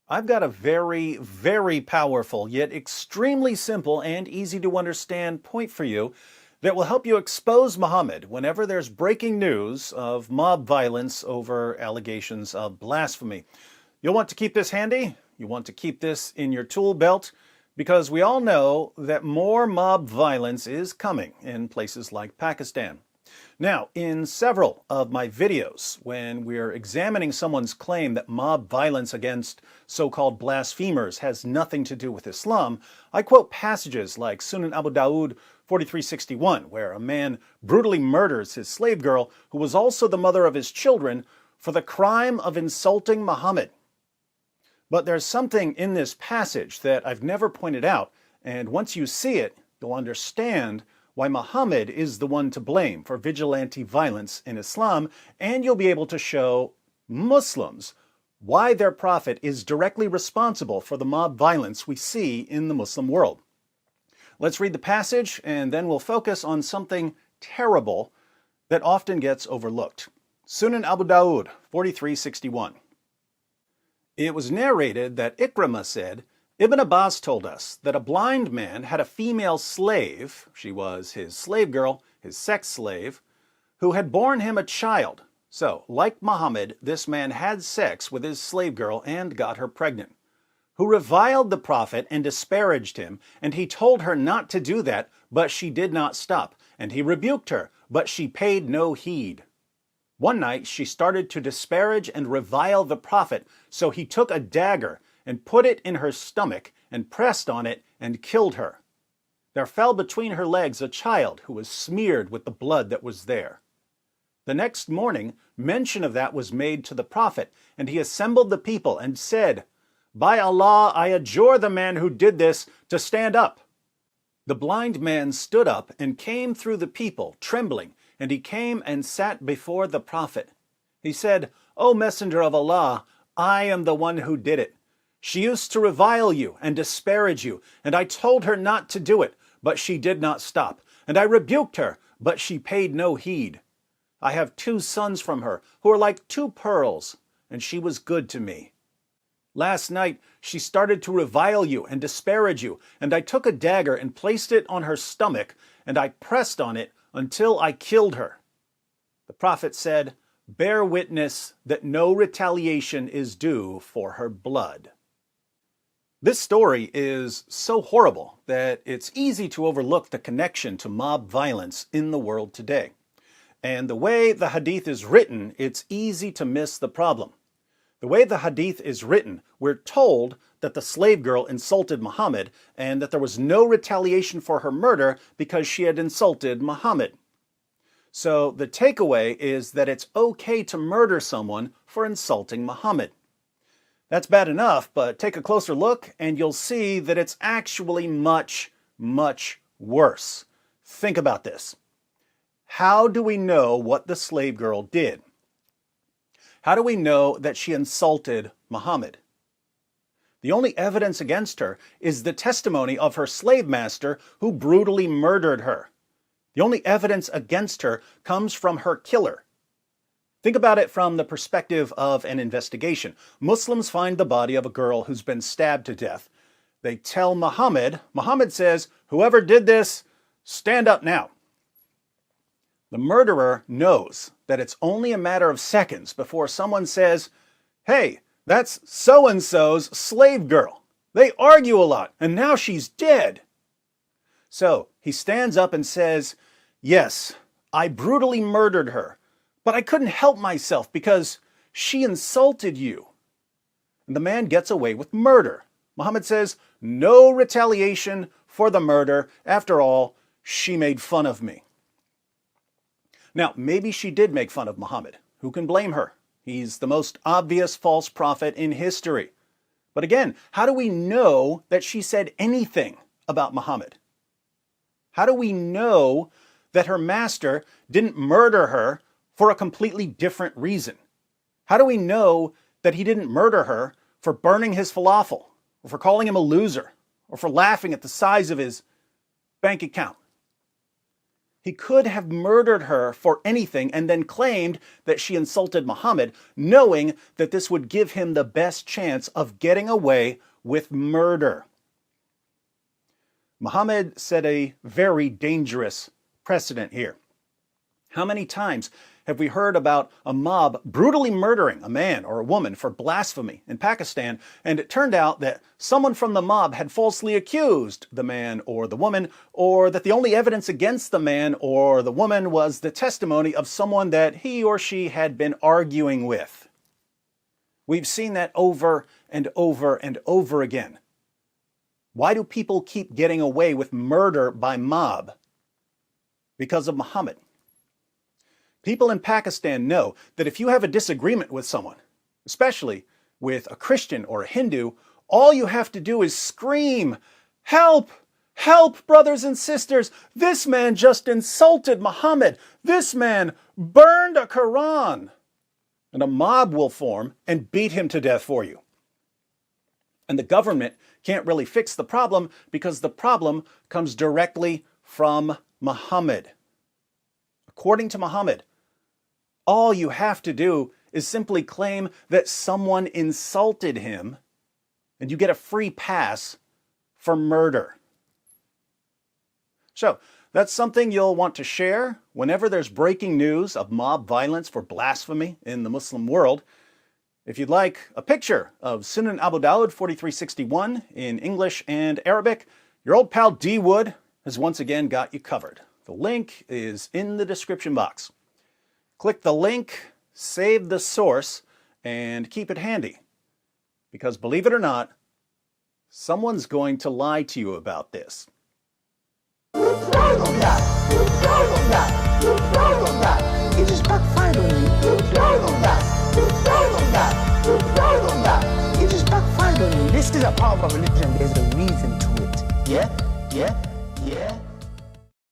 I've got a very, very powerful, yet extremely simple and easy to understand point for you that will help you expose Muhammad whenever there's breaking news of mob violence over allegations of blasphemy. You'll want to keep this handy. You want to keep this in your tool belt because we all know that more mob violence is coming in places like Pakistan. Now, in several of my videos, when we're examining someone's claim that mob violence against so-called blasphemers has nothing to do with Islam, I quote passages like Sunan Abu Dawud 4361, where a man brutally murders his slave girl, who was also the mother of his children, for the crime of insulting Muhammad. But there's something in this passage that I've never pointed out, and once you see it, you'll understand why Muhammad is the one to blame for vigilante violence in Islam, and you'll be able to show Muslims why their prophet is directly responsible for the mob violence we see in the Muslim world. Let's read the passage, and then we'll focus on something terrible that often gets overlooked. Sunan Abu Dawud 4361. It was narrated that Ikrimah said, Ibn Abbas told us that a blind man had a female slave, she was his slave girl, his sex slave, who had borne him a child. So, like Muhammad, this man had sex with his slave girl and got her pregnant, who reviled the Prophet and disparaged him, and he told her not to do that, but she did not stop, and he rebuked her, but she paid no heed. One night she started to disparage and revile the Prophet, so he took a dagger and put it in her stomach and pressed on it and killed her. There fell between her legs a child who was smeared with the blood that was there. The next morning, mention of that was made to the Prophet, and he assembled the people and said, By Allah, I adjure the man who did this to stand up. The blind man stood up and came through the people, trembling, and he came and sat before the Prophet. He said, O Messenger of Allah, I am the one who did it. She used to revile you and disparage you, and I told her not to do it, but she did not stop. And I rebuked her, but she paid no heed. I have 2 sons from her, who are like 2 pearls, and she was good to me. Last night she started to revile you and disparage you, and I took a dagger and placed it on her stomach, and I pressed on it until I killed her. The Prophet said, Bear witness that no retaliation is due for her blood. This story is so horrible that it's easy to overlook the connection to mob violence in the world today. And the way the hadith is written, it's easy to miss the problem. The way the hadith is written, we're told that the slave girl insulted Muhammad and that there was no retaliation for her murder because she had insulted Muhammad. So the takeaway is that it's okay to murder someone for insulting Muhammad. That's bad enough, but take a closer look and you'll see that it's actually much, much worse. Think about this. How do we know what the slave girl did? How do we know that she insulted Muhammad? The only evidence against her is the testimony of her slave master who brutally murdered her. The only evidence against her comes from her killer. Think about it from the perspective of an investigation. Muslims find the body of a girl who's been stabbed to death. They tell Muhammad. Muhammad says, whoever did this, stand up now. The murderer knows that it's only a matter of seconds before someone says, hey, that's so-and-so's slave girl. They argue a lot, and now she's dead. So he stands up and says, yes, I brutally murdered her, but I couldn't help myself because she insulted you. And the man gets away with murder. Muhammad says, no retaliation for the murder. After all, she made fun of me. Now, maybe she did make fun of Muhammad. Who can blame her? He's the most obvious false prophet in history. But again, how do we know that she said anything about Muhammad? How do we know that her master didn't murder her for a completely different reason? How do we know that he didn't murder her for burning his falafel, or for calling him a loser, or for laughing at the size of his bank account? He could have murdered her for anything and then claimed that she insulted Muhammad, knowing that this would give him the best chance of getting away with murder. Muhammad set a very dangerous precedent here. How many times have we heard about a mob brutally murdering a man or a woman for blasphemy in Pakistan, and it turned out that someone from the mob had falsely accused the man or the woman, or that the only evidence against the man or the woman was the testimony of someone that he or she had been arguing with? We've seen that over and over and over again. Why do people keep getting away with murder by mob? Because of Muhammad. People in Pakistan know that if you have a disagreement with someone, especially with a Christian or a Hindu, all you have to do is scream, "Help! Help, brothers and sisters! This man just insulted Muhammad! This man burned a Quran!" And a mob will form and beat him to death for you. And the government can't really fix the problem because the problem comes directly from Muhammad. According to Muhammad, all you have to do is simply claim that someone insulted him, and you get a free pass for murder. So, that's something you'll want to share whenever there's breaking news of mob violence for blasphemy in the Muslim world. If you'd like a picture of Sunan Abu Dawud 4361 in English and Arabic, your old pal D Wood has once again got you covered. The link is in the description box. Click the link, save the source, and keep it handy. Because believe it or not, someone's going to lie to you about this. It just backfired on you. It just backfired on you. This is a part of a religion. There's a reason to it. Yeah?